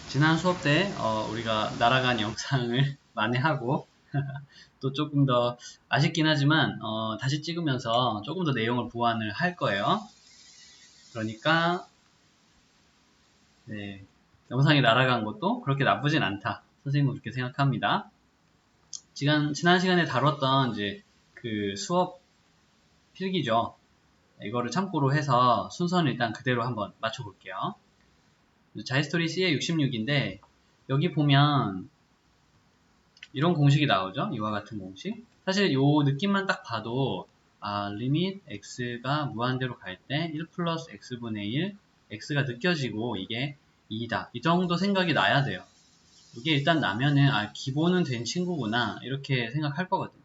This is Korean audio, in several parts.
지난 수업 때 우리가 날아간 영상을 만회하고 또 조금 더 아쉽긴 하지만 다시 찍으면서 조금 더 내용을 보완을 할 거예요. 그러니까 네, 영상이 날아간 것도 그렇게 나쁘진 않다. 선생님은 그렇게 생각합니다. 지난 시간에 다뤘던 이제 그 수업 필기죠. 이거를 참고로 해서 순서는 일단 그대로 한번 맞춰볼게요. 자이스토리 C의 66인데 여기 보면 이런 공식이 나오죠. 이와 같은 공식. 사실 요 느낌만 딱 봐도 리밋 x가 무한대로 갈 때 1 플러스 x분의 1 x가 느껴지고 이게 2다. 이 정도 생각이 나야 돼요. 이게 일단 나면은 기본은 된 친구구나 이렇게 생각할 거거든요.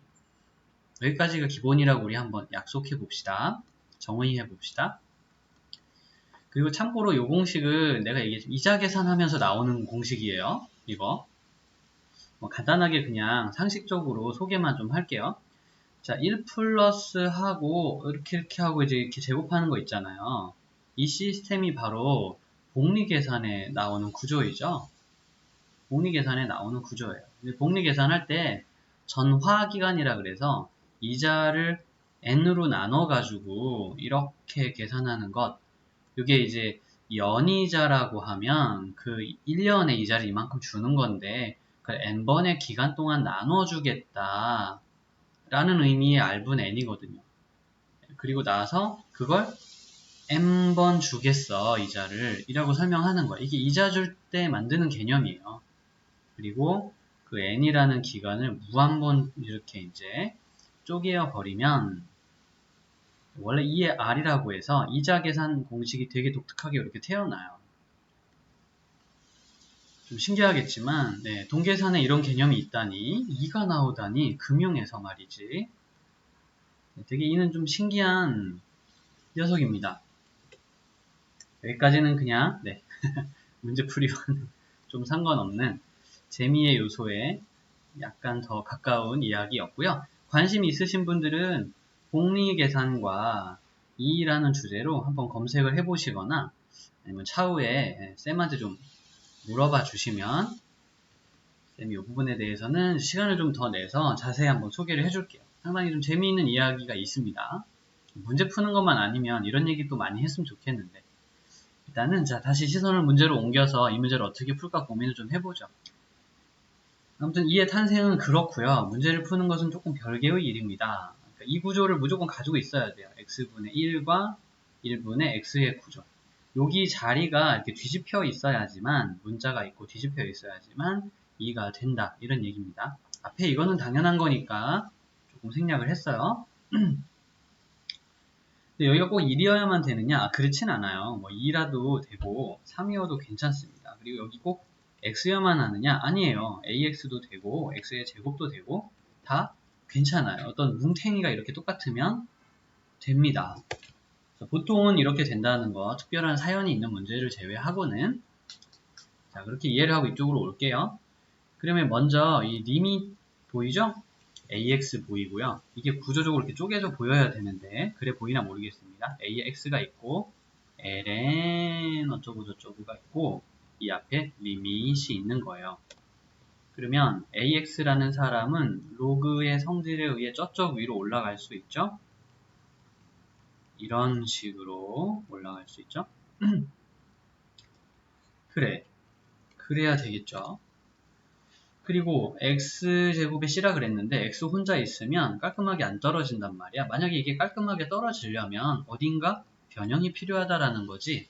여기까지가 기본이라고 우리 한번 약속해 봅시다. 정의해 봅시다. 그리고 참고로 이 공식은 내가 이자 계산하면서 나오는 공식이에요. 이거 간단하게 그냥 상식적으로 소개만 좀 할게요. 자, 1 플러스 하고 이렇게 하고 이제 이렇게 제곱하는 거 있잖아요. 이 시스템이 바로 복리 계산에 나오는 구조이죠. 복리 계산에 나오는 구조예요. 복리 계산할 때 전화 기간이라 그래서 이자를 n으로 나눠 가지고 이렇게 계산하는 것. 이게 이제 연이자라고 하면 그 1년의 이자를 이만큼 주는 건데 그 n번의 기간 동안 나눠주겠다 라는 의미의 r분 n이거든요. 그리고 나서 그걸 n번 주겠어 이자를 이라고 설명하는 거야. 이게 이자 줄 때 만드는 개념이에요. 그리고 그 n이라는 기간을 무한번 이렇게 이제 쪼개어 버리면 원래 이의 r이라고 해서 이자 계산 공식이 되게 독특하게 이렇게 태어나요. 좀 신기하겠지만 동계산에 이런 개념이 있다니 2가 나오다니 금융에서 말이지. 되게 이는 좀 신기한 녀석입니다. 여기까지는 그냥 문제풀이와는 좀 상관없는 재미의 요소에 약간 더 가까운 이야기였고요. 관심 있으신 분들은 복리계산과 이라는 주제로 한번 검색을 해보시거나 아니면 차후에 쌤한테 좀 물어봐 주시면 쌤이 이 부분에 대해서는 시간을 좀 더 내서 자세히 한번 소개를 해줄게요. 상당히 좀 재미있는 이야기가 있습니다. 문제 푸는 것만 아니면 이런 얘기 또 많이 했으면 좋겠는데 일단은 자 다시 시선을 문제로 옮겨서 이 문제를 어떻게 풀까 고민을 좀 해보죠. 아무튼 이의 탄생은 그렇고요. 문제를 푸는 것은 조금 별개의 일입니다. 그러니까 이 구조를 무조건 가지고 있어야 돼요. x분의 1과 1분의 x의 구조. 여기 자리가 이렇게 뒤집혀 있어야지만 문자가 있고 뒤집혀 있어야지만 2가 된다. 이런 얘기입니다. 앞에 이거는 당연한 거니까 조금 생략을 했어요. 근데 여기가 꼭 1이어야만 되느냐? 그렇진 않아요. 뭐 2라도 되고 3이어도 괜찮습니다. 그리고 여기 꼭 x여만 하느냐? 아니에요. ax도 되고 x의 제곱도 되고 다 괜찮아요. 어떤 뭉탱이가 이렇게 똑같으면 됩니다. 보통은 이렇게 된다는 거, 특별한 사연이 있는 문제를 제외하고는 자 그렇게 이해를 하고 이쪽으로 올게요. 그러면 먼저 이 리밋 보이죠? ax 보이고요. 이게 구조적으로 이렇게 쪼개져 보여야 되는데 그래 보이나 모르겠습니다. ax가 있고 ln 어쩌고 저쩌고가 있고 이 앞에 리밋이 있는 거예요. 그러면 ax라는 사람은 로그의 성질에 의해 저쪽 위로 올라갈 수 있죠? 이런 식으로 올라갈 수 있죠? 그래야 되겠죠. 그리고 x제곱에 c라 그랬는데 x 혼자 있으면 깔끔하게 안 떨어진단 말이야. 만약에 이게 깔끔하게 떨어지려면 어딘가 변형이 필요하다라는 거지.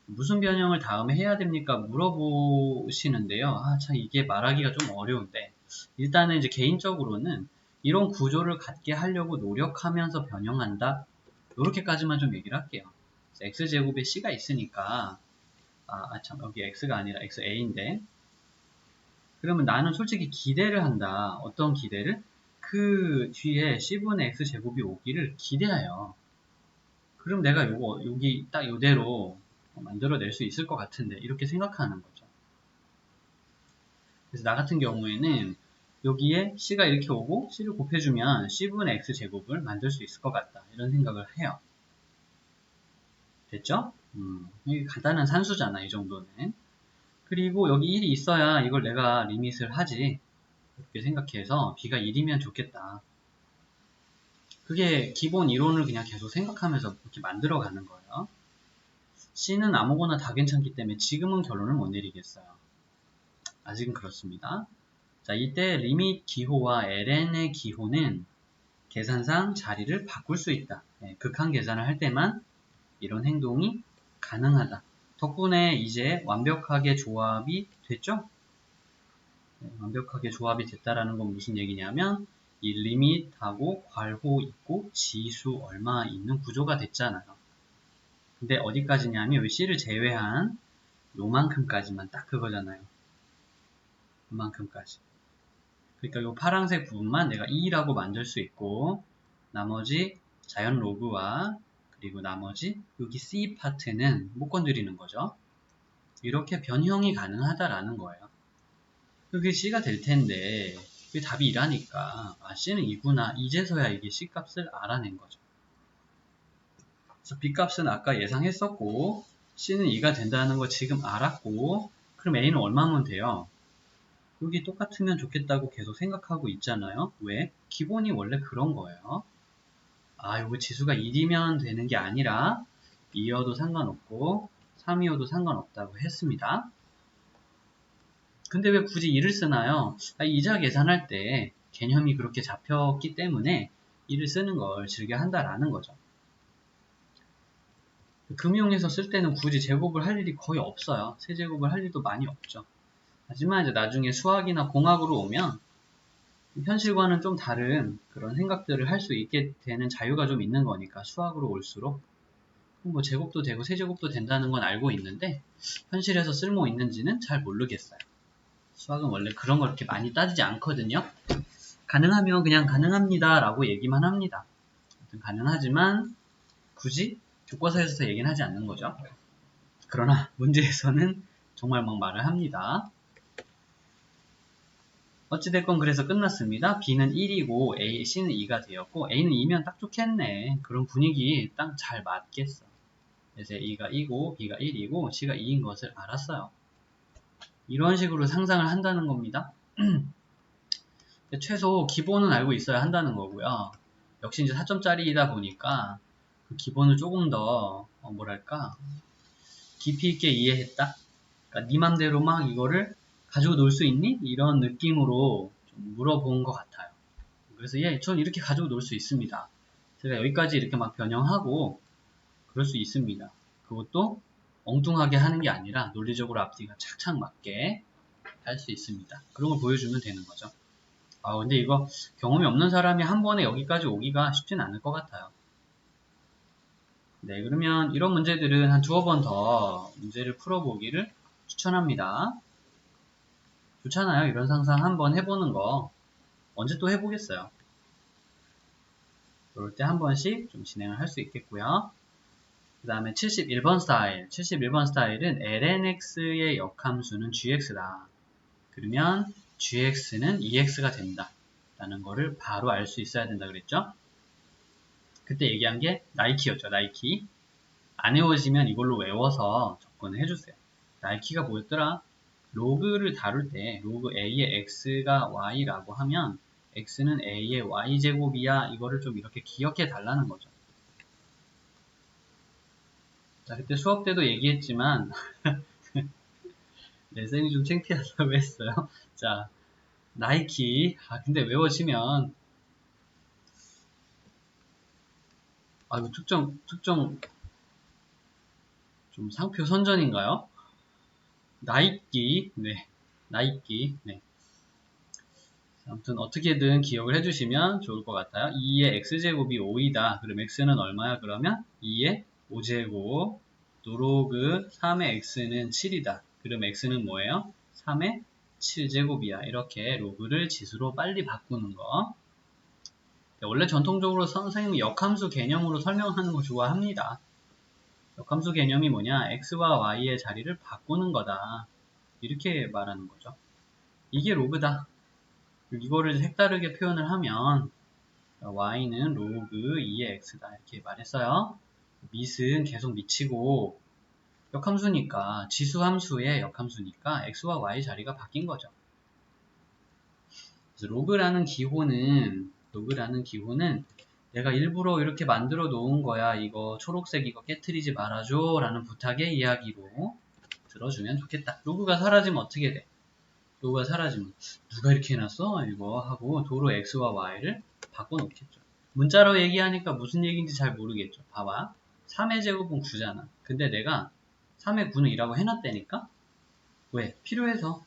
무슨 변형을 다음에 해야 됩니까? 물어보시는데요. 참 이게 말하기가 좀 어려운데 일단은 이제 개인적으로는 이런 구조를 갖게 하려고 노력하면서 변형한다. 이렇게까지만 좀 얘기를 할게요. x제곱에 c가 있으니까 참 여기 x가 아니라 xa인데 그러면 나는 솔직히 기대를 한다. 어떤 기대를? 그 뒤에 c분의 x제곱이 오기를 기대해요. 그럼 내가 여기 딱 이대로 만들어낼 수 있을 것 같은데 이렇게 생각하는 거죠. 그래서 나 같은 경우에는 여기에 c가 이렇게 오고 c를 곱해주면 c분의 x제곱을 만들 수 있을 것 같다. 이런 생각을 해요. 됐죠? 이게 간단한 산수잖아. 이 정도는. 그리고 여기 1이 있어야 이걸 내가 리밋을 하지. 이렇게 생각해서 b가 1이면 좋겠다. 그게 기본 이론을 그냥 계속 생각하면서 이렇게 만들어가는 거예요. C는 아무거나 다 괜찮기 때문에 지금은 결론을 못 내리겠어요. 아직은 그렇습니다. 자, 이때 리밋 기호와 ln의 기호는 계산상 자리를 바꿀 수 있다. 극한 계산을 할 때만 이런 행동이 가능하다. 덕분에 이제 완벽하게 조합이 됐죠? 완벽하게 조합이 됐다라는 건 무슨 얘기냐면 이 리밋하고 괄호 있고 지수 얼마 있는 구조가 됐잖아요. 근데 어디까지냐면 이 C를 제외한 요만큼까지만 딱 그거잖아요. 요만큼까지. 그러니까 이 파란색 부분만 내가 2라고 만들 수 있고 나머지 자연 로그와 그리고 나머지 여기 C 파트는 못 건드리는 거죠. 이렇게 변형이 가능하다라는 거예요. 그게 C가 될 텐데 그게 답이 2라니까 아 C는 2구나 이제서야 이게 C 값을 알아낸 거죠. 그래서 B 값은 아까 예상했었고 C는 2가 된다는 거 지금 알았고 그럼 A는 얼마면 돼요? 여기 똑같으면 좋겠다고 계속 생각하고 있잖아요. 왜? 기본이 원래 그런 거예요. 아, 이거 지수가 1이면 되는 게 아니라 2여도 상관없고 3이어도 상관없다고 했습니다. 근데 왜 굳이 2를 쓰나요? 이자 계산할 때 개념이 그렇게 잡혔기 때문에 2를 쓰는 걸 즐겨 한다라는 거죠. 금융에서 쓸 때는 굳이 제곱을 할 일이 거의 없어요. 세제곱을 할 일도 많이 없죠. 하지만 이제 나중에 수학이나 공학으로 오면 현실과는 좀 다른 그런 생각들을 할 수 있게 되는 자유가 좀 있는 거니까 수학으로 올수록 뭐 제곱도 되고 세제곱도 된다는 건 알고 있는데 현실에서 쓸모 있는지는 잘 모르겠어요. 수학은 원래 그런 걸 그렇게 많이 따지지 않거든요. 가능하면 그냥 가능합니다 라고 얘기만 합니다. 가능하지만 굳이 교과서에서 얘기는 하지 않는 거죠. 그러나 문제에서는 정말 막 말을 합니다. 어찌됐건 그래서 끝났습니다. B는 1이고 C는 2가 되었고 A는 2면 딱 좋겠네. 그런 분위기 딱 잘 맞겠어. 그래서 A가 2고 B가 1이고 C가 2인 것을 알았어요. 이런 식으로 상상을 한다는 겁니다. 최소 기본은 알고 있어야 한다는 거고요. 역시 이제 4점짜리이다 보니까 그 기본을 조금 더 뭐랄까 깊이 있게 이해했다. 그러니까 네 맘대로 막 이거를 가지고 놀 수 있니? 이런 느낌으로 좀 물어본 것 같아요. 그래서 전 이렇게 가지고 놀 수 있습니다. 제가 여기까지 이렇게 막 변형하고 그럴 수 있습니다. 그것도 엉뚱하게 하는 게 아니라 논리적으로 앞뒤가 착착 맞게 할 수 있습니다. 그런 걸 보여주면 되는 거죠. 근데 이거 경험이 없는 사람이 한 번에 여기까지 오기가 쉽진 않을 것 같아요. 네, 그러면 이런 문제들은 한 두어 번 더 문제를 풀어보기를 추천합니다. 좋잖아요. 이런 상상 한번 해보는 거. 언제 또 해보겠어요. 그럴 때 한 번씩 좀 진행을 할 수 있겠고요. 그 다음에 71번 스타일. 71번 스타일은 lnx의 역함수는 gx다. 그러면 gx는 2x가 된다. 라는 거를 바로 알 수 있어야 된다 그랬죠? 그때 얘기한 게 나이키였죠. 나이키. 안 외워지면 이걸로 외워서 접근을 해주세요. 나이키가 뭐였더라? 로그를 다룰 때 로그 a의 x가 y라고 하면 x는 a의 y제곱이야. 이거를 좀 이렇게 기억해 달라는 거죠. 자, 그때 수업 때도 얘기했지만 네, 쌤이 좀 창피하다고 했어요. 자, 나이키. 근데 외워지면 이거 특정 좀 상표 선전인가요? 나이키. 네. 나이키. 네. 아무튼 어떻게든 기억을 해주시면 좋을 것 같아요. 2의 x제곱이 5이다. 그럼 x는 얼마야? 그러면 2의 5제곱 노로그 3의 x는 7이다. 그럼 x는 뭐예요? 3의 7제곱이야. 이렇게 로그를 지수로 빨리 바꾸는 거. 원래 전통적으로 선생님이 역함수 개념으로 설명하는 거 좋아합니다. 역함수 개념이 뭐냐? x와 y의 자리를 바꾸는 거다. 이렇게 말하는 거죠. 이게 로그다. 이거를 색다르게 표현을 하면 y는 로그 2의 x다 이렇게 말했어요. 밑은 계속 미치고 역함수니까, 지수함수의 역함수니까 x와 y 자리가 바뀐 거죠. 그래서 로그라는 기호는 내가 일부러 이렇게 만들어 놓은 거야. 이거 초록색 이거 깨트리지 말아줘 라는 부탁의 이야기로 들어주면 좋겠다. 로그가 사라지면 어떻게 돼? 로그가 사라지면 누가 이렇게 해놨어? 이거 하고 도로 x와 y를 바꿔놓겠죠. 문자로 얘기하니까 무슨 얘기인지 잘 모르겠죠. 봐봐. 3의 제곱은 9잖아. 근데 내가 3의 9는 2라고 해놨다니까? 왜? 필요해서.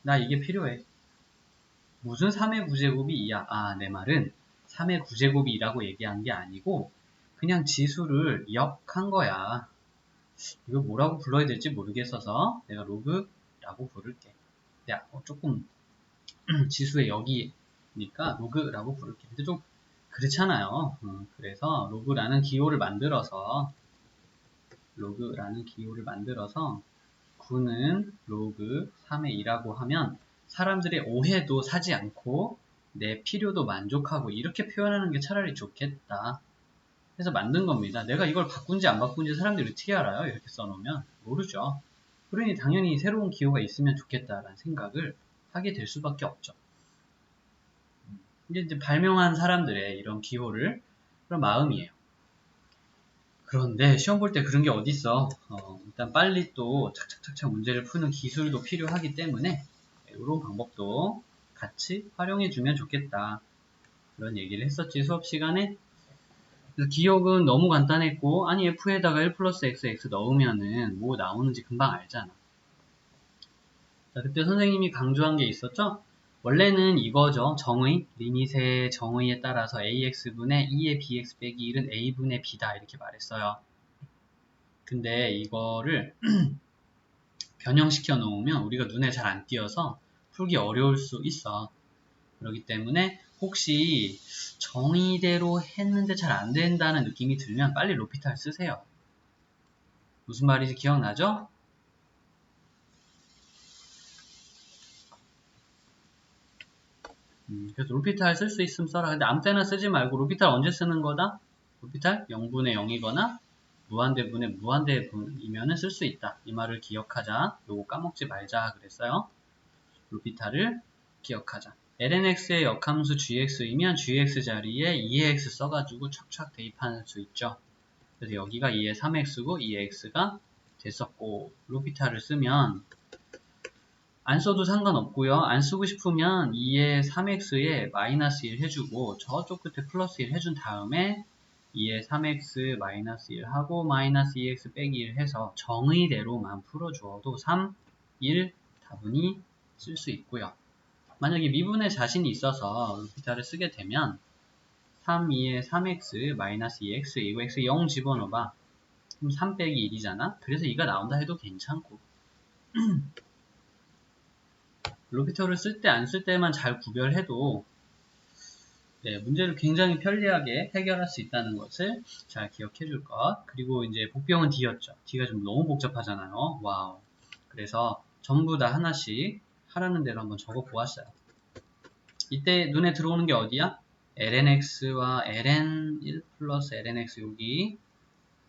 나 이게 필요해. 무슨 3의 9제곱이 2야? 아, 내 말은 3의 9제곱이 2라고 얘기한 게 아니고 그냥 지수를 역한 거야. 이거 뭐라고 불러야 될지 모르겠어서 내가 로그라고 부를게. 야, 조금 지수의 역이니까 로그라고 부를게. 근데 좀 그렇잖아요. 그래서 로그라는 기호를 만들어서 9는 로그 3의 2라고 하면 사람들의 오해도 사지 않고 내 필요도 만족하고 이렇게 표현하는 게 차라리 좋겠다. 해서 만든 겁니다. 내가 이걸 바꾼지 안 바꾼지 사람들이 어떻게 알아요? 이렇게 써놓으면 모르죠. 그러니 당연히 새로운 기호가 있으면 좋겠다라는 생각을 하게 될 수밖에 없죠. 이제 발명한 사람들의 이런 기호를 그런 마음이에요. 그런데 시험 볼 때 그런 게 어딨어. 일단 빨리 또 착착착착 문제를 푸는 기술도 필요하기 때문에 이런 방법도 같이 활용해주면 좋겠다. 그런 얘기를 했었지 수업 시간에. 그래서 기억은 너무 간단했고 아니 f에다가 1 플러스 x 넣으면은 뭐 나오는지 금방 알잖아. 자, 그때 선생님이 강조한 게 있었죠? 원래는 이거죠. 정의, 리밋의 정의에 따라서 ax분의 2의 bx 빼기 1은 a분의 b다 이렇게 말했어요. 근데 이거를 변형시켜 놓으면 우리가 눈에 잘 안 띄어서 풀기 어려울 수 있어. 그렇기 때문에 혹시 정의대로 했는데 잘 안 된다는 느낌이 들면 빨리 로피탈 쓰세요. 무슨 말인지 기억나죠? 그래서 로피탈 쓸 수 있으면 써라. 근데 아무 때나 쓰지 말고 로피탈 언제 쓰는 거다? 로피탈 0분의 0이거나 무한대분의 무한대분이면 쓸 수 있다. 이 말을 기억하자. 요거 까먹지 말자 그랬어요. 로피탈을 기억하자. lnx의 역함수 gx이면 gx 자리에 2x 써가지고 촥촥 대입할 수 있죠. 그래서 여기가 2의 3x고 2의 x가 됐었고 로피탈을 쓰면 안 써도 상관없고요. 안 쓰고 싶으면 2의 3x에 마이너스 1 해주고 저쪽 끝에 플러스 1 해준 다음에 2의 3x 마이너스 1 하고 마이너스 2x 빼기 1 해서 정의대로만 풀어주어도 3, 1 다분히 쓸 수 있고요. 만약에 미분에 자신이 있어서 로피탈을 쓰게 되면 3, 2의 3x 마이너스 2x 이거 x 0 집어넣어봐. 그럼 3 빼기 1이잖아. 그래서 2가 나온다 해도 괜찮고 로피탈을 쓸 때 안 쓸 때만 잘 구별해도 문제를 굉장히 편리하게 해결할 수 있다는 것을 잘 기억해 줄 것. 그리고 이제 복병은 D였죠. D가 좀 너무 복잡하잖아요. 와우. 그래서 전부 다 하나씩 하라는 대로 한번 적어 보았어요. 이때 눈에 들어오는 게 어디야? lnx와 ln1 플러스 lnx 여기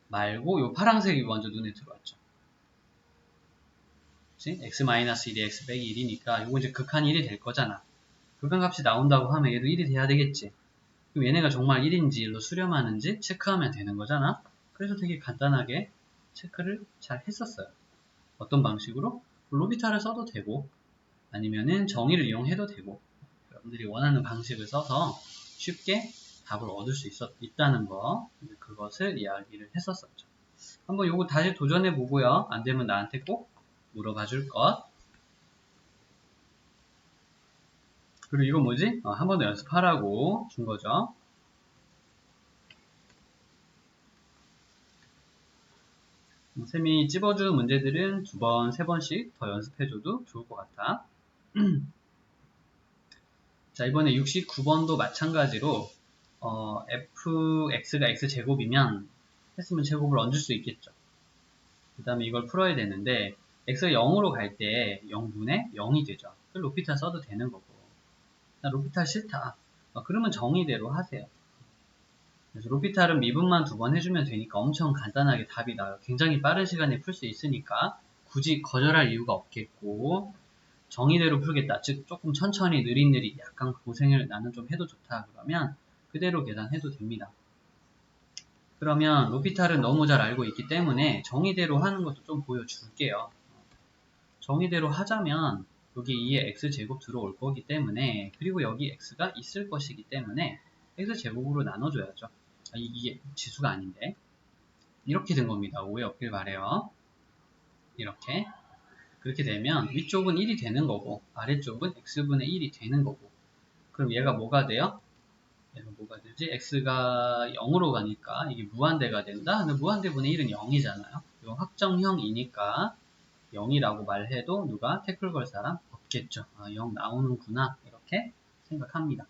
말고 요 파란색이 먼저 눈에 들어왔죠. 그치? x-1이 x 빼기 1이니까 요거 이제 극한 1이 될 거잖아. 극한값이 나온다고 하면 얘도 1이 돼야 되겠지. 그럼 얘네가 정말 1인지 1로 수렴하는지 체크하면 되는 거잖아. 그래서 되게 간단하게 체크를 잘 했었어요. 어떤 방식으로? 로피탈을 써도 되고 아니면은 정의를 이용해도 되고 여러분들이 원하는 방식을 써서 쉽게 답을 얻을 수 있다는 거 그것을 이야기를 했었었죠. 한번 요거 다시 도전해 보고요. 안 되면 나한테 꼭 물어봐 줄 것. 그리고 이거 뭐지? 한 번 더 연습하라고 준 거죠. 쌤이 찝어주는 문제들은 2번, 3번씩 더 연습해줘도 좋을 것 같아. 자, 이번에 69번도 마찬가지로 fx가 x제곱이면 했으면 제곱을 얹을 수 있겠죠. 그 다음에 이걸 풀어야 되는데 x가 0으로 갈 때 0분의 0이 되죠. 로피탈 써도 되는 거고 나 로피탈 싫다. 그러면 정의대로 하세요. 그래서 로피탈은 미분만 2번 해주면 되니까 엄청 간단하게 답이 나와요. 굉장히 빠른 시간에 풀 수 있으니까 굳이 거절할 이유가 없겠고, 정의대로 풀겠다. 즉 조금 천천히 느릿느릿 약간 고생을 나는 좀 해도 좋다. 그러면 그대로 계산해도 됩니다. 그러면 로피탈은 너무 잘 알고 있기 때문에 정의대로 하는 것도 좀 보여줄게요. 정의대로 하자면 여기 2에 x제곱 들어올 거기 때문에, 그리고 여기 x가 있을 것이기 때문에 x제곱으로 나눠줘야죠. 이게 지수가 아닌데 이렇게 된 겁니다. 오해 없길 바래요. 이렇게. 그렇게 되면 위쪽은 1이 되는 거고 아래쪽은 x분의 1이 되는 거고, 그럼 얘가 뭐가 돼요? 얘가 뭐가 되지? x가 0으로 가니까 이게 무한대가 된다? 근데 무한대분의 1은 0이잖아요. 이건 확정형이니까 0이라고 말해도 누가 태클 걸 사람 없겠죠. 0 나오는구나 이렇게 생각합니다.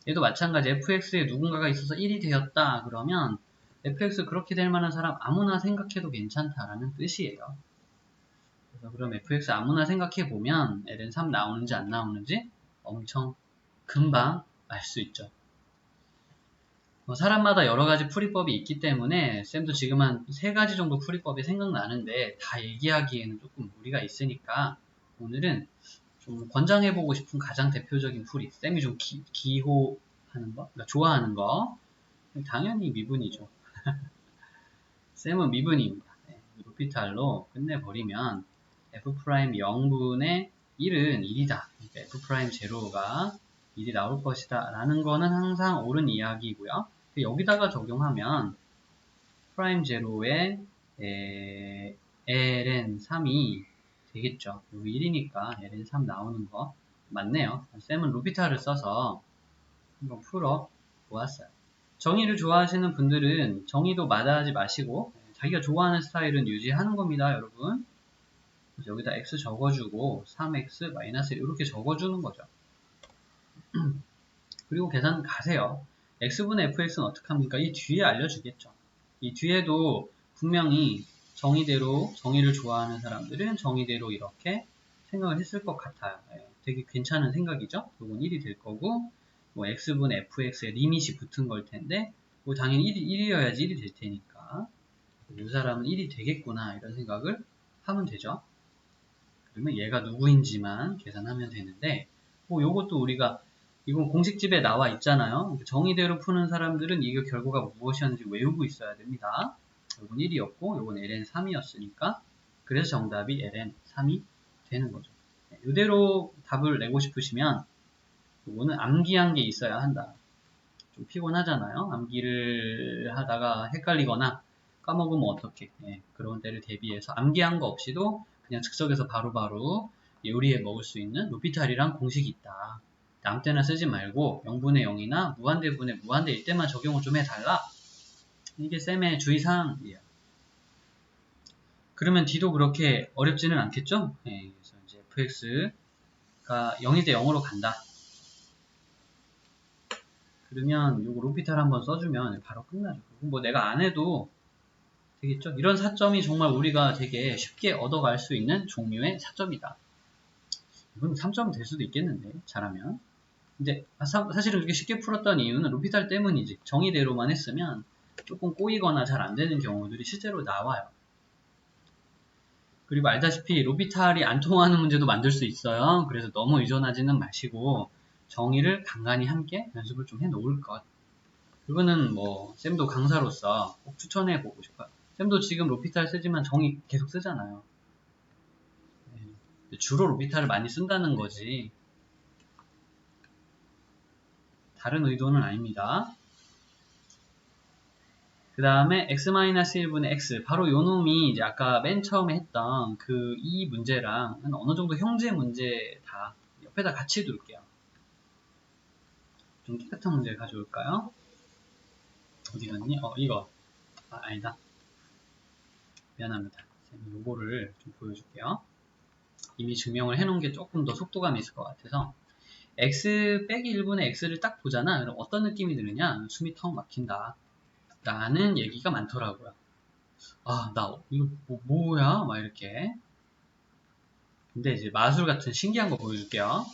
얘도 마찬가지 fx에 누군가가 있어서 1이 되었다 그러면 fx 그렇게 될 만한 사람 아무나 생각해도 괜찮다라는 뜻이에요. 그래서 그럼 fx 아무나 생각해보면 ln 3 나오는지 안 나오는지 엄청 금방 알 수 있죠. 사람마다 여러 가지 풀이법이 있기 때문에 쌤도 지금 한 3가지 정도 풀이법이 생각나는데 다 얘기하기에는 조금 무리가 있으니까 오늘은 좀 권장해보고 싶은 가장 대표적인 풀이, 쌤이 좀 기호하는 거, 그러니까 좋아하는 거, 당연히 미분이죠. 쌤은 미분입니다. 네, 로피탈로 끝내버리면 f'0분의 1은 1이다. 그러니까 f'0가 1이 나올 것이다 라는 거는 항상 옳은 이야기고요. 여기다가 적용하면 프라임 제로에 ln3이 되겠죠. 여기 1이니까 ln3 나오는 거 맞네요. 쌤은 루피탈을 써서 한번 풀어 보았어요. 정의를 좋아하시는 분들은 정의도 마다하지 마시고 자기가 좋아하는 스타일은 유지하는 겁니다, 여러분. 그래서 여기다 x 적어주고 3x-1 이렇게 적어주는 거죠. 그리고 계산 가세요. x분의 fx는 어떻게 합니까? 이 뒤에 알려주겠죠. 이 뒤에도 분명히 정의대로, 정의를 좋아하는 사람들은 정의대로 이렇게 생각을 했을 것 같아요. 되게 괜찮은 생각이죠. 이건 1이 될 거고, 뭐 x분의 fx에 리밋이 붙은 걸 텐데, 뭐 당연히 1이어야지 1이 될 테니까 이 사람은 1이 되겠구나 이런 생각을 하면 되죠. 그러면 얘가 누구인지만 계산하면 되는데, 뭐 요것도 우리가 이건 공식집에 나와 있잖아요. 정의대로 푸는 사람들은 이게 결과가 무엇이었는지 외우고 있어야 됩니다. 요건 1이었고 요건 ln3이었으니까 그래서 정답이 ln3이 되는 거죠. 이대로 답을 내고 싶으시면 요거는 암기한 게 있어야 한다. 좀 피곤하잖아요. 암기를 하다가 헷갈리거나 까먹으면 어떡해. 그런 때를 대비해서 암기한 거 없이도 그냥 즉석에서 바로바로 요리해 먹을 수 있는 로피탈이란 공식이 있다. 아무 때나 쓰지 말고 0분의 0이나 무한대분의 무한대일 때만 적용을 좀 해달라. 이게 쌤의 주의사항이에요. 그러면 D도 그렇게 어렵지는 않겠죠? 그래서 이제 fx가 0일 때 0으로 간다. 그러면 요거 로피탈 한번 써주면 바로 끝나죠. 뭐 내가 안 해도 되겠죠? 이런 사점이 정말 우리가 되게 쉽게 얻어갈 수 있는 종류의 사점이다. 이건 3점 될 수도 있겠는데 잘하면. 근데 사실은 이렇게 쉽게 풀었던 이유는 로피탈 때문이지. 정의대로만 했으면 조금 꼬이거나 잘 안 되는 경우들이 실제로 나와요. 그리고 알다시피 로피탈이 안 통하는 문제도 만들 수 있어요. 그래서 너무 의존하지는 마시고 정의를 간간히 함께 연습을 좀 해놓을 것. 그거는 뭐 쌤도 강사로서 꼭 추천해보고 싶어요. 쌤도 지금 로피탈 쓰지만 정의 계속 쓰잖아요. 주로 로피탈을 많이 쓴다는 거지 다른 의도는 아닙니다. 그 다음에 x-1분의 x 바로 요 놈이 이제 아까 맨 처음에 했던 그 이 문제랑 어느 정도 형제 문제 다 옆에다 같이 둘게요. 좀 깨끗한 문제 가져올까요? 어디 갔니? 이거 아니다. 미안합니다. 요거를 좀 보여줄게요. 이미 증명을 해놓은 게 조금 더 속도감이 있을 것 같아서 x 빼기 1분의 x를 딱 보잖아. 그럼 어떤 느낌이 드느냐? 숨이 턱 막힌다 라는 얘기가 많더라고요. 나 이거 뭐야? 막 이렇게. 근데 이제 마술 같은 신기한 거 보여줄게요.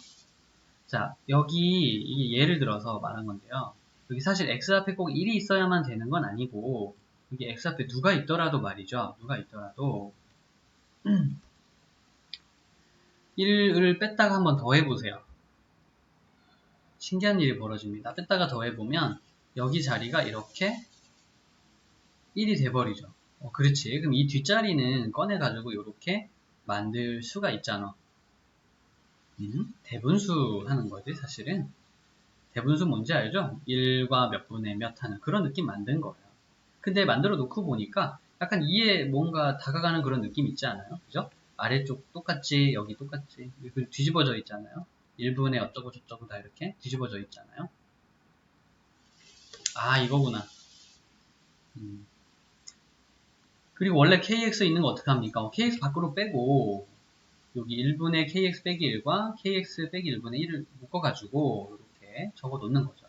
자, 여기 이게 예를 들어서 말한 건데요. 여기 사실 x 앞에 꼭 1이 있어야만 되는 건 아니고 여기 x 앞에 누가 있더라도 말이죠. 누가 있더라도 1을 뺐다가 한번 더 해보세요. 신기한 일이 벌어집니다. 뺐다가 더 해보면 여기 자리가 이렇게 1이 돼버리죠. 그렇지. 그럼 이 뒷자리는 꺼내가지고 이렇게 만들 수가 있잖아. 대분수 하는 거지 사실은. 대분수 뭔지 알죠? 1과 몇 분의 몇 하는 그런 느낌 만든 거예요. 근데 만들어 놓고 보니까 약간 2에 뭔가 다가가는 그런 느낌 있지 않아요? 그죠? 아래쪽 똑같지, 여기 똑같지. 뒤집어져 있잖아요. 1분의 어쩌고 저쩌고 다 이렇게 뒤집어져 있잖아요. 아, 이거구나. 그리고 원래 kx 있는 거 어떻게 합니까? kx 밖으로 빼고 여기 1분의 kx 빼기 1과 kx 빼기 1분의 1을 묶어가지고 이렇게 적어 놓는 거죠.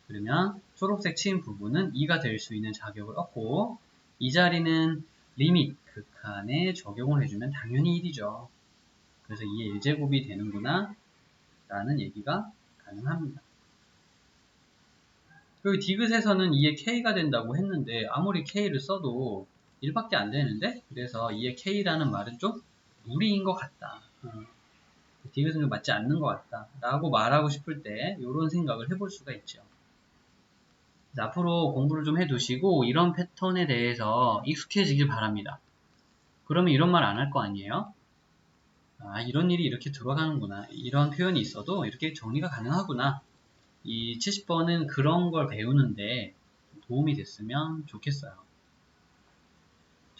그러면 초록색 치인 부분은 2가 될 수 있는 자격을 얻고 이 자리는 리밋 극한에 적용을 해주면 당연히 1이죠. 그래서 2의 1제곱이 되는구나 라는 얘기가 가능합니다. 그리고 디귿에서는 2의 k가 된다고 했는데 아무리 k를 써도 1밖에 안 되는데 그래서 2의 k라는 말은 좀 무리인 것 같다. 디귿은 좀 맞지 않는 것 같다 라고 말하고 싶을 때 이런 생각을 해볼 수가 있죠. 앞으로 공부를 좀 해두시고 이런 패턴에 대해서 익숙해지길 바랍니다. 그러면 이런 말 안 할 거 아니에요? 아, 이런 일이 이렇게 들어가는구나. 이런 표현이 있어도 이렇게 정리가 가능하구나. 이 70번은 그런 걸 배우는데 도움이 됐으면 좋겠어요.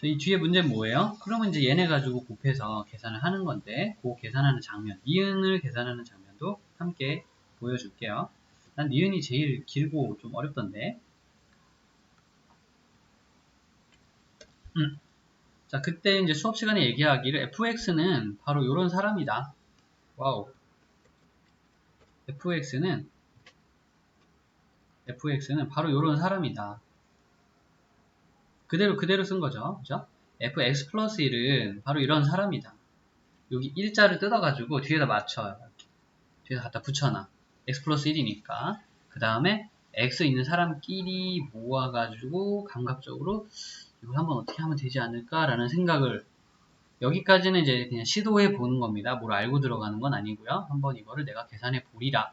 이 뒤에 문제는 뭐예요? 그러면 이제 얘네 가지고 곱해서 계산을 하는 건데 그 계산하는 장면, 니은을 계산하는 장면도 함께 보여줄게요. 난 니은이 제일 길고 좀 어렵던데. 자, 그때 이제 수업 시간에 얘기하기를 fx는 바로 이런 사람이다. 와우. fx는 바로 이런 사람이다. 그대로 쓴 거죠. 그죠? fx 플러스 1은 바로 이런 사람이다. 여기 일자를 뜯어가지고 뒤에다 맞춰요. 이렇게. 뒤에다 갖다 붙여놔. x 플러스 1이니까. 그 다음에 x 있는 사람끼리 모아가지고 감각적으로 이걸 한번 어떻게 하면 되지 않을까라는 생각을 여기까지는 이제 그냥 시도해 보는 겁니다. 뭘 알고 들어가는 건 아니고요. 한번 이거를 내가 계산해 보리라.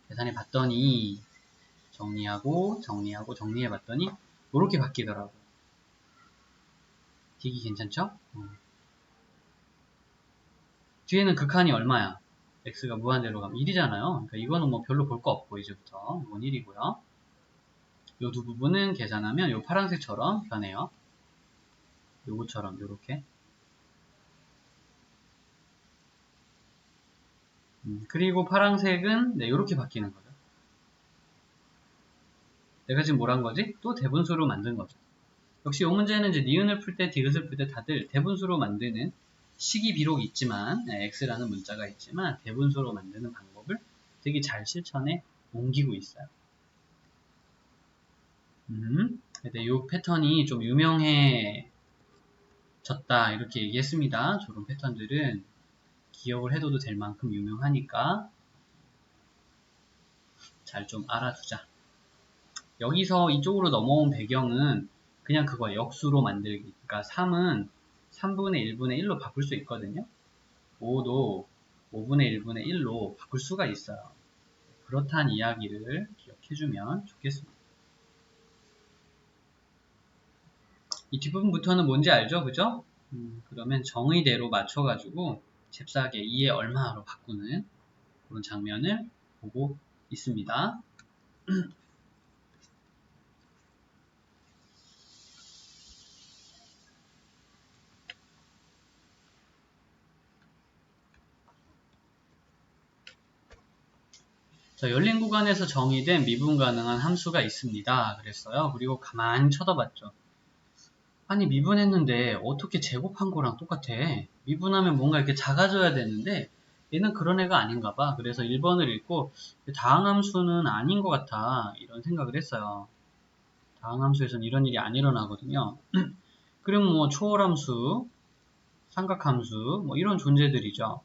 계산해 봤더니 정리하고 정리해 봤더니 이렇게 바뀌더라고요. 디귿 괜찮죠? 뒤에는 극한이 얼마야? x가 무한대로 가면 1이잖아요. 그러니까 이거는 뭐 별로 볼 거 없고 이제부터 이건 1이고요. 이 두 부분은 계산하면 이 파란색처럼 변해요. 요거처럼 요렇게. 그리고 파란색은 네, 요렇게 바뀌는 거죠. 내가 지금 뭘 한 거지? 또 대분수로 만든 거죠. 역시 이 문제는 이제 니은을 풀 때, 디귿을 풀 때 다들 대분수로 만드는 식이 비록 있지만, x라는 문자가 있지만 대분수로 만드는 방법을 되게 잘 실천해 옮기고 있어요. 근데 이 패턴이 좀 유명해졌다 이렇게 얘기했습니다. 저런 패턴들은 기억을 해둬도 될 만큼 유명하니까 잘 좀 알아두자. 여기서 이쪽으로 넘어온 배경은 그냥 그거 역수로 만들기. 그러니까 3은 3분의 1분의 1로 바꿀 수 있거든요. 5도 5분의 1분의 1로 바꿀 수가 있어요. 그렇다는 이야기를 기억해주면 좋겠습니다. 이 뒷부분부터는 뭔지 알죠? 그죠? 그러면 정의대로 맞춰가지고 잽싸게 2에 얼마로 바꾸는 그런 장면을 보고 있습니다. 자, 열린 구간에서 정의된 미분 가능한 함수가 있습니다. 그랬어요. 그리고 가만히 쳐다봤죠. 아니 미분했는데 어떻게 제곱한 거랑 똑같아? 미분하면 뭔가 이렇게 작아져야 되는데 얘는 그런 애가 아닌가 봐. 그래서 1번을 읽고 다항함수는 아닌 것 같아. 이런 생각을 했어요. 다항함수에서는 이런 일이 안 일어나거든요. 그리고 뭐 초월함수, 삼각함수 뭐 이런 존재들이죠.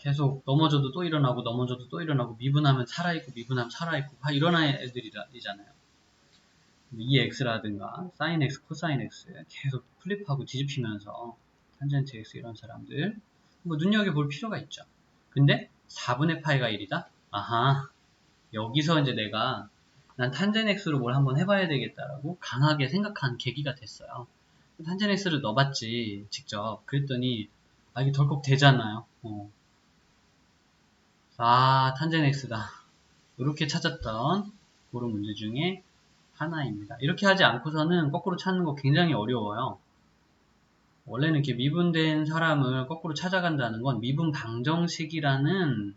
계속 넘어져도 또 일어나고 넘어져도 또 일어나고 미분하면 살아있고 미분하면 살아있고 일어나는 애들이잖아요. 이 x라든가 sin x, 코사인 x 계속 플립하고 뒤집히면서 탄젠트 x 이런 사람들 뭐 눈여겨볼 필요가 있죠. 근데 4분의 파이가 1이다? 아하, 여기서 이제 내가 난 탄젠 x로 뭘 한번 해봐야 되겠다라고 강하게 생각한 계기가 됐어요. 탄젠 x를 넣어봤지 직접. 그랬더니 이게 덜컥 되잖아요. 탄젠 x다. 이렇게 찾았던 그런 문제 중에 하나입니다. 이렇게 하지 않고서는 거꾸로 찾는 거 굉장히 어려워요. 원래는 이렇게 미분된 사람을 거꾸로 찾아간다는 건 미분 방정식이라는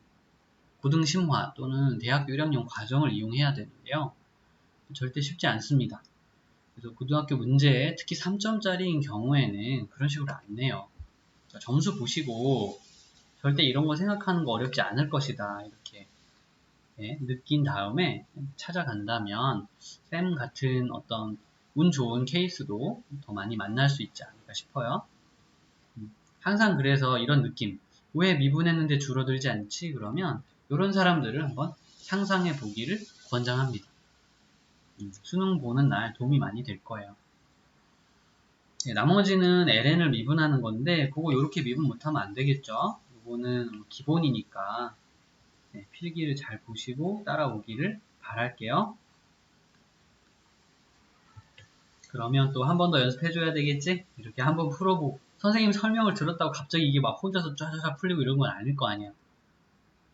고등심화 또는 대학교 1학년 과정을 이용해야 되는데요. 절대 쉽지 않습니다. 그래서 고등학교 문제에 특히 3점짜리인 경우에는 그런 식으로 안 내요. 점수 보시고 절대 이런 거 생각하는 거 어렵지 않을 것이다 이렇게 느낀 다음에 찾아간다면 쌤 같은 어떤 운 좋은 케이스도 더 많이 만날 수 있지 않을까 싶어요. 항상 그래서 이런 느낌, 왜 미분했는데 줄어들지 않지? 그러면 이런 사람들을 한번 상상해 보기를 권장합니다. 수능 보는 날 도움이 많이 될 거예요. 나머지는 ln을 미분하는 건데 그거 이렇게 미분 못하면 안 되겠죠? 이거는 기본이니까 필기를 잘 보시고 따라오기를 바랄게요. 그러면 또 한 번 더 연습해줘야 되겠지? 이렇게 한번 풀어보고 선생님 설명을 들었다고 갑자기 이게 막 혼자서 쫙쫙 풀리고 이런 건 아닐 거 아니야.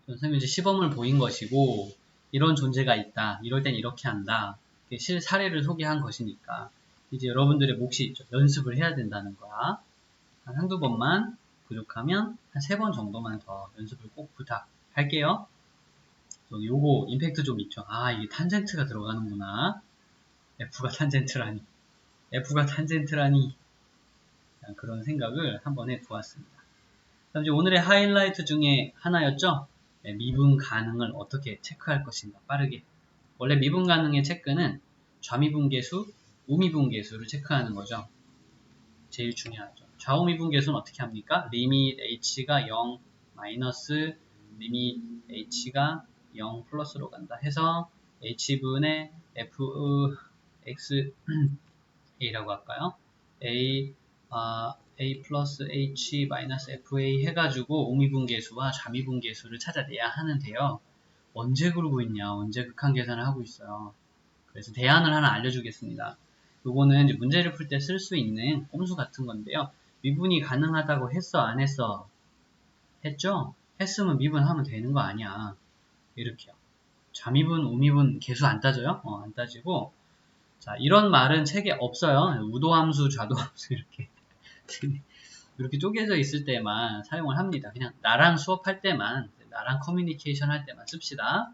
선생님이 이제 시범을 보인 것이고 이런 존재가 있다. 이럴 땐 이렇게 한다. 실 사례를 소개한 것이니까 이제 여러분들의 몫이 있죠. 연습을 해야 된다는 거야. 한 한두 번만 부족하면 한 3번 정도만 더 연습을 꼭 부탁할게요. 요거 임팩트 좀 있죠. 이게 탄젠트가 들어가는구나. F가 탄젠트라니. F가 탄젠트라니. 그런 생각을 한번 해보았습니다. 그럼 이제 오늘의 하이라이트 중에 하나였죠. 미분 가능을 어떻게 체크할 것인가 빠르게. 원래 미분 가능의 체크는 좌미분계수, 우미분계수를 체크하는 거죠. 제일 중요하죠. 좌우미분계수는 어떻게 합니까? 리밋 h가 0 마이너스 리밋 h가 0 플러스로 간다 해서 h분의 fx a라고 할까요? a 플러스 h 마이너스 fa 해가지고 우미분계수와 좌미분계수를 찾아내야 하는데요. 언제 그러고 있냐? 언제 극한 계산을 하고 있어요. 그래서 대안을 하나 알려주겠습니다. 요거는 이제 문제를 풀 때 쓸 수 있는 꼼수 같은 건데요. 미분이 가능하다고 했어? 안 했어? 했죠? 했으면 미분하면 되는 거 아니야. 이렇게요. 좌미분, 우미분 계수 안 따져요? 안 따지고. 자, 이런 말은 책에 없어요. 우도함수, 좌도함수 이렇게. 이렇게 쪼개져 있을 때만 사용을 합니다. 그냥 나랑 수업할 때만, 나랑 커뮤니케이션 할 때만 씁시다.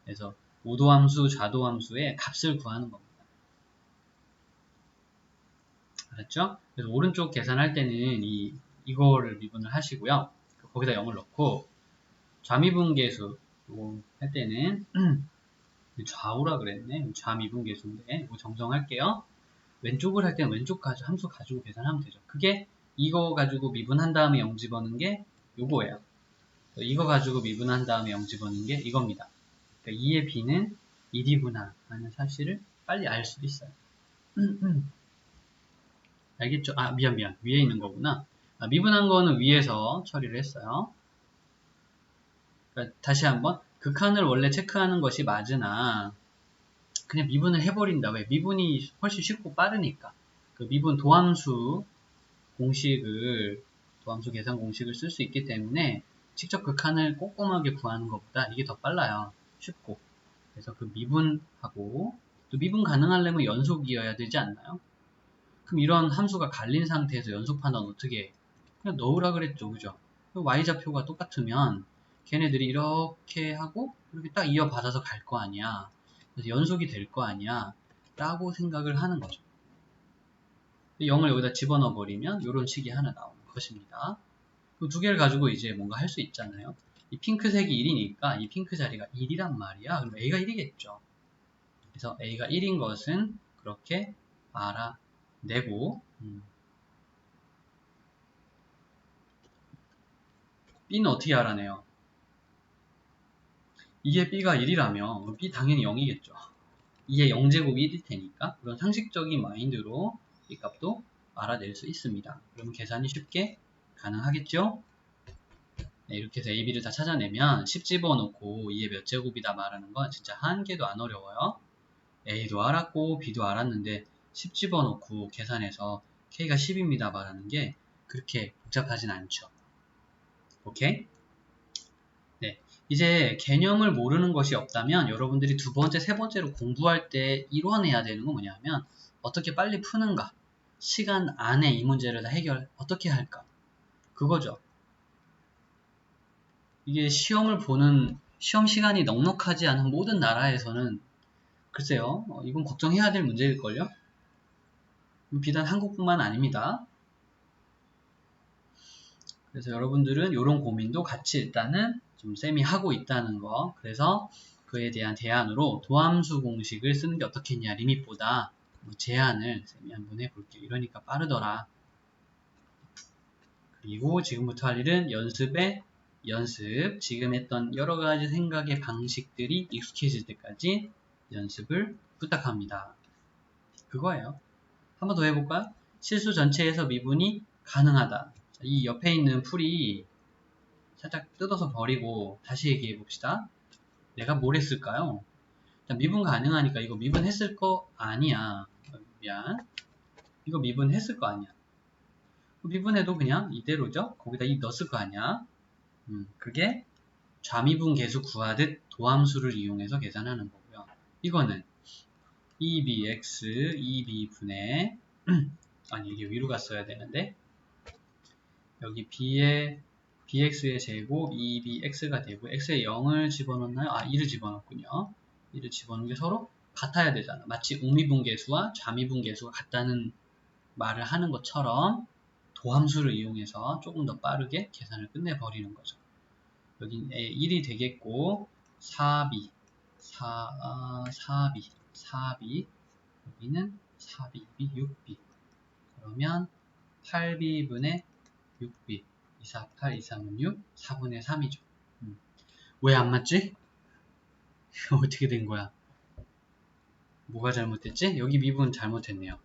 그래서 우도함수, 좌도함수의 값을 구하는 겁니다. 알았죠? 그래서 오른쪽 계산할 때는 이거를 미분을 하시고요. 거기다 0을 넣고 좌미분계수 할 때는 좌우라 그랬네. 좌미분계수인데 이거 정정할게요. 왼쪽을 할 때는 왼쪽 함수 가지고 계산하면 되죠. 그게 이거 가지고 미분한 다음에 0 집어넣는 게 요거예요. 이거 가지고 미분한 다음에 0 집어넣는 게 이겁니다. 그러니까 2의 b는 1이구나 하는 사실을 빨리 알 수도 있어요. 알겠죠? 미안. 위에 있는 거구나. 미분한 거는 위에서 처리를 했어요. 그러니까 다시 한번 극한을 원래 체크하는 것이 맞으나 그냥 미분을 해버린다. 왜? 미분이 훨씬 쉽고 빠르니까. 그 미분 도함수 계산 공식을 쓸 수 있기 때문에 직접 극한을 꼼꼼하게 구하는 것보다 이게 더 빨라요. 쉽고. 그래서 그 미분하고 또 미분 가능하려면 연속이어야 되지 않나요? 그럼 이런 함수가 갈린 상태에서 연속 판단 어떻게 해? 그냥 넣으라 그랬죠. 그죠? y좌표가 똑같으면 걔네들이 이렇게 하고 이렇게 딱 이어받아서 갈 거 아니야. 그래서 연속이 될 거 아니야. 라고 생각을 하는 거죠. 0을 여기다 집어넣어 버리면 이런 식이 하나 나오는 것입니다. 그 두 개를 가지고 이제 뭔가 할 수 있잖아요. 이 핑크색이 1이니까 이 핑크 자리가 1이란 말이야. 그럼 A가 1이겠죠. 그래서 A가 1인 것은 그렇게 알아내고 B는 어떻게 알아내요? 이게 B가 1이라면 B 당연히 0이겠죠. 2의 0제곱 1일 테니까 그런 상식적인 마인드로 이 값도 알아낼 수 있습니다. 그러면 계산이 쉽게 가능하겠죠? 네, 이렇게 해서 A, B를 다 찾아내면 10 집어넣고 2의 몇 제곱이다 말하는 건 진짜 한 개도 안 어려워요. A도 알았고 B도 알았는데 10 집어넣고 계산해서 K가 10입니다 말하는 게 그렇게 복잡하진 않죠. 오케이? 네, 이제 개념을 모르는 것이 없다면 여러분들이 두 번째, 세 번째로 공부할 때 이뤄내야 되는 건 뭐냐면 어떻게 빨리 푸는가, 시간 안에 이 문제를 다 어떻게 할까, 그거죠. 이게 시험을 보는 시험 시간이 넉넉하지 않은 모든 나라에서는 글쎄요, 이건 걱정해야 될 문제일걸요? 비단 한국뿐만 아닙니다. 그래서 여러분들은 이런 고민도 같이 일단은 좀 쌤이 하고 있다는 거. 그래서 그에 대한 대안으로 도함수 공식을 쓰는 게 어떻겠냐, 리밋보다 제안을 쌤이 한번 해볼게요. 이러니까 빠르더라. 그리고 지금부터 할 일은 연습에 연습, 지금 했던 여러 가지 생각의 방식들이 익숙해질 때까지 연습을 부탁합니다. 그거예요. 한 번 더 해볼까요? 실수 전체에서 미분이 가능하다. 이 옆에 있는 풀이 살짝 뜯어서 버리고 다시 얘기해 봅시다. 내가 뭘 했을까요? 일단 미분 가능하니까 이거 미분했을 거 아니야. 미안. 이거 미분했을 거 아니야. 미분해도 그냥 이대로죠? 거기다 이 넣었을 거 아니야. 그게 좌미분 계수 구하듯 도함수를 이용해서 계산하는 거고요. 이거는 2bx, 2b분의 아니 이게 위로 갔어야 되는데 여기 bx의 제곱 2bx가 되고 x에 0을 집어넣나요? 2를 집어넣군요. 2를 집어넣는 게 서로 같아야 되잖아. 마치 우미분계수와 좌미분계수가 같다는 말을 하는 것처럼 도함수를 이용해서 조금 더 빠르게 계산을 끝내버리는 거죠. 여기 1이 되겠고 4b, 4b, 여기는 4b, 6b. 그러면 8b분의 6b, 2, 4, 8, 2, 3은 6, 4분의 3이죠. 왜 안 맞지? 어떻게 된 거야? 뭐가 잘못됐지? 여기 미분 잘못했네요.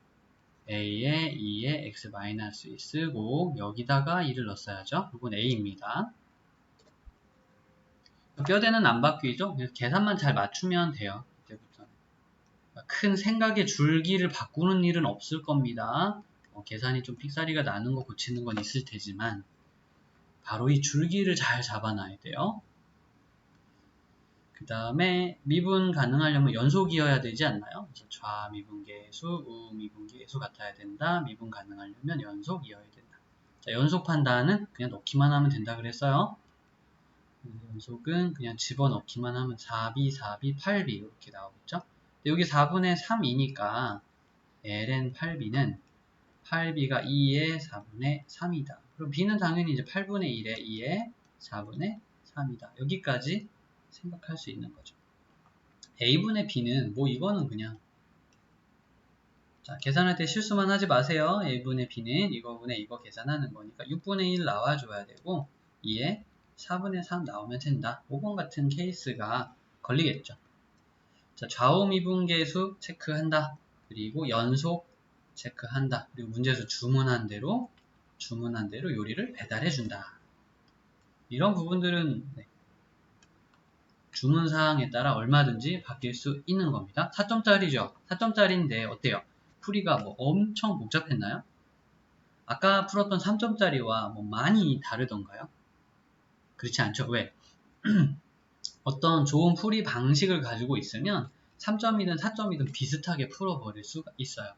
a에 2에 x-2 쓰고 여기다가 2를 넣었어야죠. 이건 a입니다. 뼈대는 안 바뀌죠? 계산만 잘 맞추면 돼요. 이제부터 큰 생각의 줄기를 바꾸는 일은 없을 겁니다. 계산이 좀 픽사리가 나는 거 고치는 건 있을 테지만 바로 이 줄기를 잘 잡아놔야 돼요. 그 다음에 미분 가능하려면 연속이어야 되지 않나요? 그래서 좌미분계수, 우미분계수 같아야 된다. 미분 가능하려면 연속이어야 된다. 자, 연속 판단은 그냥 넣기만 하면 된다 그랬어요. 연속은 그냥 집어넣기만 하면 4b, 4b, 8b 이렇게 나오겠죠? 여기 4분의 3이니까 ln 8b는 8b가 2의 4분의 3이다. 그럼 b는 당연히 이제 8분의 1에 2의 4분의 3이다. 여기까지 생각할 수 있는 거죠. a분의 b는 뭐 이거는 그냥 자 계산할 때 실수만 하지 마세요. a분의 b는 이거분의 이거 계산하는 거니까 6분의 1 나와줘야 되고 2에 4분의 3 나오면 된다. 5번 같은 케이스가 걸리겠죠. 자, 좌우미분계수 체크한다. 그리고 연속 체크한다. 그리고 문제에서 주문한 대로 요리를 배달해준다. 이런 부분들은 주문사항에 따라 얼마든지 바뀔 수 있는 겁니다. 4점짜리죠. 4점짜리인데 어때요? 풀이가 뭐 엄청 복잡했나요? 아까 풀었던 3점짜리와 뭐 많이 다르던가요? 그렇지 않죠. 왜? 어떤 좋은 풀이 방식을 가지고 있으면 3점이든 4점이든 비슷하게 풀어버릴 수가 있어요.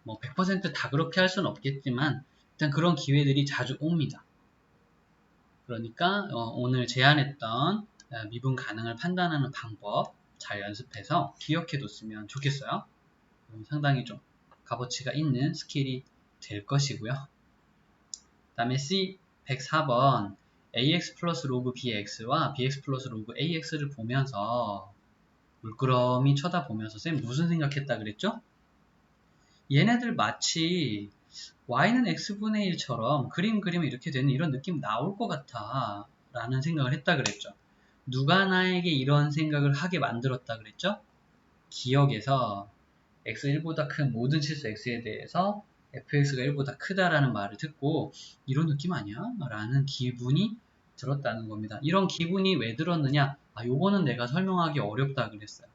뭐 100% 다 그렇게 할 수는 없겠지만 일단 그런 기회들이 자주 옵니다. 그러니까 오늘 제안했던 미분 가능을 판단하는 방법 잘 연습해서 기억해뒀으면 좋겠어요. 상당히 좀 값어치가 있는 스킬이 될 것이고요. 그 다음에 C 104번 ax 플러스 로그 bx와 bx 플러스 로그 ax를 보면서 물끄러미 쳐다보면서 쌤 무슨 생각했다 그랬죠? 얘네들 마치 y는 x분의 1처럼 그림 그리면 이렇게 되는 이런 느낌 나올 것 같아 라는 생각을 했다 그랬죠. 누가 나에게 이런 생각을 하게 만들었다 그랬죠? 기억에서 x1보다 큰 모든 실수 x에 대해서 fx가 1보다 크다라는 말을 듣고 이런 느낌 아니야? 라는 기분이 들었다는 겁니다. 이런 기분이 왜 들었느냐? 요거는 내가 설명하기 어렵다 그랬어요.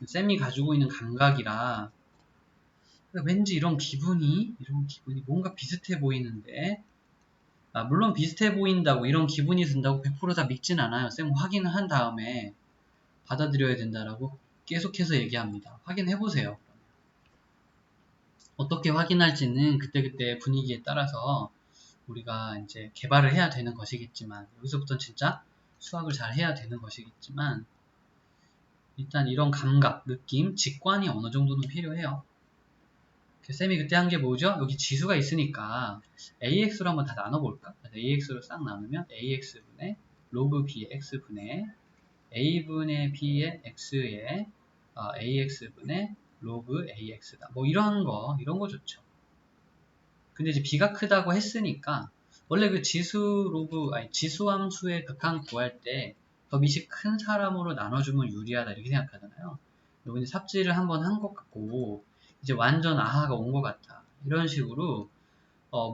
쌤이 가지고 있는 감각이라 왠지 이런 기분이 뭔가 비슷해 보이는데 물론 비슷해 보인다고 이런 기분이 든다고 100% 다 믿진 않아요. 쌤 확인을 한 다음에 받아들여야 된다라고 계속해서 얘기합니다. 확인해보세요. 어떻게 확인할지는 그때그때 분위기에 따라서 우리가 이제 개발을 해야 되는 것이겠지만 여기서부터는 진짜 수학을 잘 해야 되는 것이겠지만 일단 이런 감각, 느낌, 직관이 어느 정도는 필요해요. 쌤이 그때 한 게 뭐죠? 여기 지수가 있으니까 AX로 한번 다 나눠볼까? AX로 싹 나누면 AX분의 로그 B의 X분의 A분의 B의 X의 AX분의 로그 AX다. 뭐 이런 거 좋죠. 근데 이제 B가 크다고 했으니까 원래 그 지수함수의 극한 구할 때 더 밑이 큰 사람으로 나눠주면 유리하다 이렇게 생각하잖아요. 여기 이제 삽질을 한번 한 것 같고 이제 완전 아하가 온 것 같다. 이런 식으로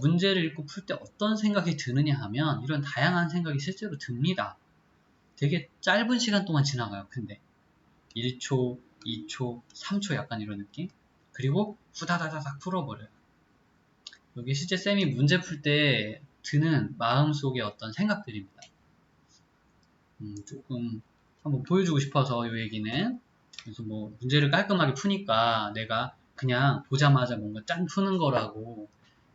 문제를 읽고 풀 때 어떤 생각이 드느냐 하면 이런 다양한 생각이 실제로 듭니다. 되게 짧은 시간 동안 지나가요. 근데 1초, 2초, 3초 약간 이런 느낌? 그리고 후다다다닥 풀어버려요. 여기 실제 쌤이 문제 풀 때 드는 마음속의 어떤 생각들입니다. 조금 한번 보여주고 싶어서 이 얘기는 그래서 뭐 문제를 깔끔하게 푸니까 내가 그냥 보자마자 뭔가 짠 푸는 거라고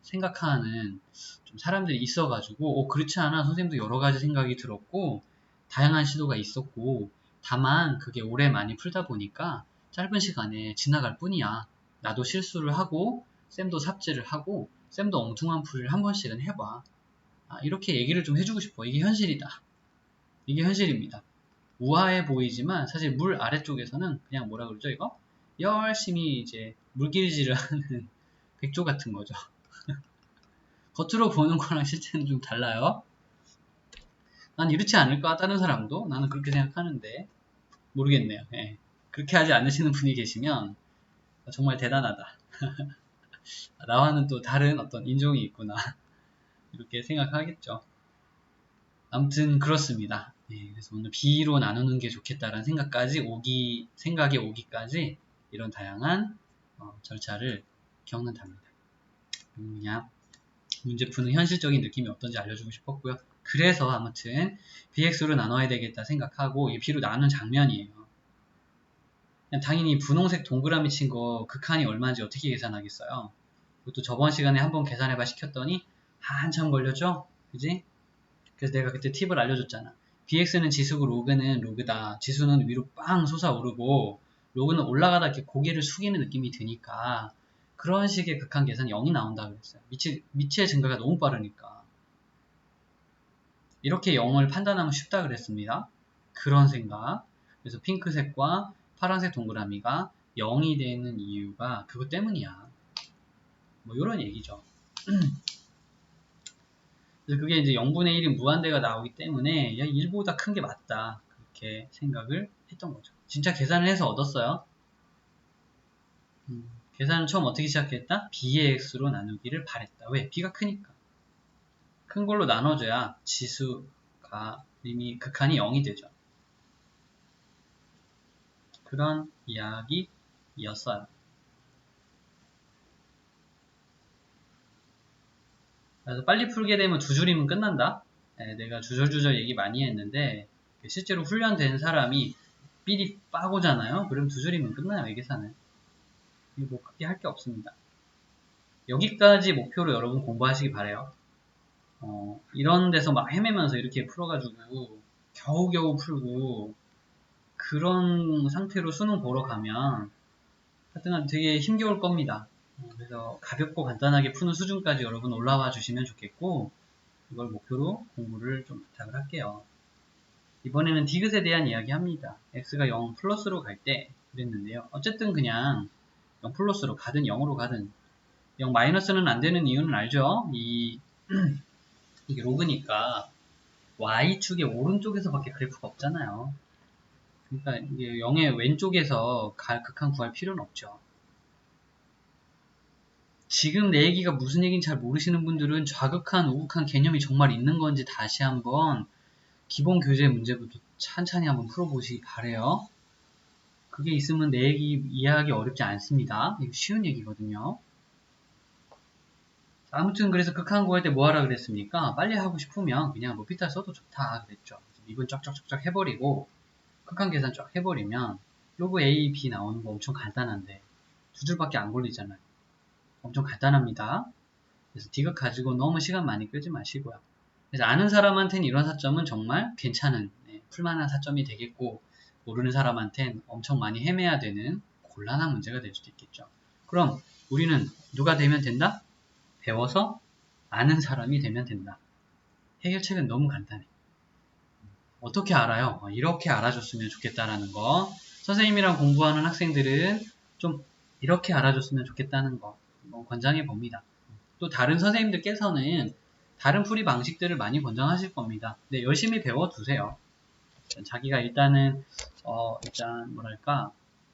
생각하는 좀 사람들이 있어가지고 그렇지 않아 선생님도 여러 가지 생각이 들었고 다양한 시도가 있었고 다만 그게 오래 많이 풀다 보니까 짧은 시간에 지나갈 뿐이야. 나도 실수를 하고 쌤도 삽질을 하고 쌤도 엉뚱한 풀이를 한 번씩은 해봐. 이렇게 얘기를 좀 해주고 싶어. 이게 현실이다. 이게 현실입니다. 우아해 보이지만 사실 물 아래쪽에서는 그냥 뭐라 그러죠 이거? 열심히 이제 물길질을 하는 백조 같은 거죠. 겉으로 보는 거랑 실제는 좀 달라요. 난 이렇지 않을까? 다른 사람도? 나는 그렇게 생각하는데 모르겠네요. 예. 그렇게 하지 않으시는 분이 계시면 정말 대단하다. 나와는 또 다른 어떤 인종이 있구나. 이렇게 생각하겠죠. 아무튼 그렇습니다. 예, 그래서 오늘 B로 나누는 게 좋겠다라는 생각이 오기까지 이런 다양한 절차를 겪는답니다. 그냥 문제 푸는 현실적인 느낌이 어떤지 알려주고 싶었고요. 그래서 아무튼 BX로 나눠야 되겠다 생각하고 이 B로 나눈 장면이에요. 당연히 분홍색 동그라미 친 거 극한이 얼마인지 어떻게 계산하겠어요? 그것도 저번 시간에 한번 계산해봐 시켰더니 한참 걸렸죠? 그지? 그래서 내가 그때 팁을 알려줬잖아. bx는 지수고 로그는 로그다. 지수는 위로 빵 솟아오르고 로그는 올라가다 이렇게 고개를 숙이는 느낌이 드니까 그런 식의 극한 계산 0이 나온다 그랬어요. 미치의 증가가 너무 빠르니까. 이렇게 0을 판단하면 쉽다 그랬습니다. 그런 생각. 그래서 핑크색과 파란색 동그라미가 0이 되는 이유가 그것 때문이야. 뭐 이런 얘기죠. 그래서 그게 이제 0분의 1인 무한대가 나오기 때문에 야 1보다 큰 게 맞다. 그렇게 생각을 했던 거죠. 진짜 계산을 해서 얻었어요. 계산을 처음 어떻게 시작했다? B의 X로 나누기를 바랬다. 왜? B가 크니까. 큰 걸로 나눠줘야 지수가 이미 극한이 0이 되죠. 그런 이야기였어요. 그래서 빨리 풀게 되면 두 줄이면 끝난다. 내가 주절주절 얘기 많이 했는데 실제로 훈련된 사람이 삘이 빠고잖아요. 그럼 두 줄이면 끝나요. 이 계산은. 뭐 크게 할 게 없습니다. 여기까지 목표로 여러분 공부하시기 바래요. 이런 데서 막 헤매면서 이렇게 풀어가지고 겨우겨우 풀고 그런 상태로 수능 보러 가면 하여튼 되게 힘겨울 겁니다. 그래서 가볍고 간단하게 푸는 수준까지 여러분 올라와 주시면 좋겠고 이걸 목표로 공부를 좀 부탁을 할게요. 이번에는 디귿에 대한 이야기 합니다. x가 0 플러스로 갈 때 그랬는데요. 어쨌든 그냥 0 플러스로 가든 0으로 가든 0 마이너스는 안 되는 이유는 알죠? 이게 로그니까 Y축의 오른쪽에서밖에 그래프가 없잖아요. 그러니까 이게 0의 왼쪽에서 극한 구할 필요는 없죠. 지금 내 얘기가 무슨 얘기인지 잘 모르시는 분들은 좌극한, 우극한 개념이 정말 있는 건지 다시 한번 기본 교재 문제부터 찬찬히 한번 풀어보시기 바래요. 그게 있으면 내 얘기 이해하기 어렵지 않습니다. 이거 쉬운 얘기거든요. 아무튼 그래서 극한 구할 때 뭐 하라 그랬습니까? 빨리 하고 싶으면 그냥 뭐 피타 써도 좋다 그랬죠. 미분 쫙쫙쫙쫙 해버리고 극한 계산 쫙 해버리면 로그 A, B 나오는 거 엄청 간단한데 두 줄밖에 안 걸리잖아요. 엄청 간단합니다. 그래서 디귿 가지고 너무 시간 많이 끌지 마시고요. 그래서 아는 사람한테는 이런 사점은 정말 괜찮은 풀만한 사점이 되겠고 모르는 사람한테는 엄청 많이 헤매야 되는 곤란한 문제가 될 수도 있겠죠. 그럼 우리는 누가 되면 된다? 배워서 아는 사람이 되면 된다. 해결책은 너무 간단해. 어떻게 알아요? 이렇게 알아줬으면 좋겠다라는 거. 선생님이랑 공부하는 학생들은 좀 이렇게 알아줬으면 좋겠다는 거 권장해 봅니다. 또 다른 선생님들께서는 다른 풀이 방식들을 많이 권장하실 겁니다. 네, 열심히 배워두세요. 자기가 일단은 일단 뭐랄까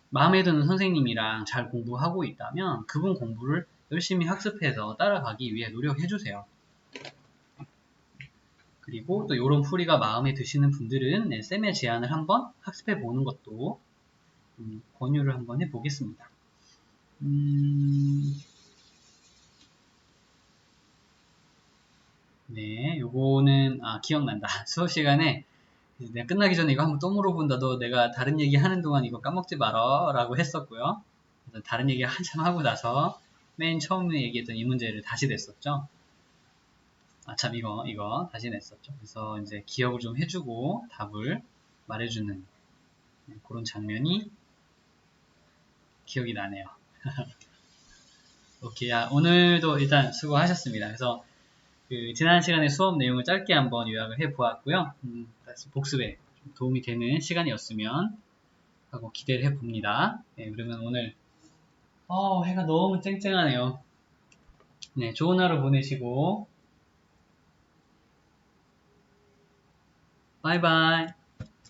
마음에 드는 선생님이랑 잘 공부하고 있다면 그분 공부를 열심히 학습해서 따라가기 위해 노력해주세요. 그리고 또 이런 풀이가 마음에 드시는 분들은 쌤의 제안을 한번 학습해 보는 것도 권유를 한번 해보겠습니다. 네, 요거는 기억난다. 수업 시간에 내가 끝나기 전에 이거 한번 또 물어본다. 너 내가 다른 얘기 하는 동안 이거 까먹지 마라 라고 했었고요. 그래서 다른 얘기 한참 하고 나서 맨 처음에 얘기했던 이 문제를 다시 냈었죠. 참 이거 다시 냈었죠. 그래서 이제 기억을 좀 해주고 답을 말해주는 그런 장면이 기억이 나네요. 오케이, 오늘도 일단 수고하셨습니다. 그래서 지난 시간에 수업 내용을 짧게 한번 요약을 해보았고요. 다시 복습에 좀 도움이 되는 시간이었으면 하고 기대를 해봅니다. 네, 그러면 오늘 해가 너무 쨍쨍하네요. 네, 좋은 하루 보내시고 바이바이.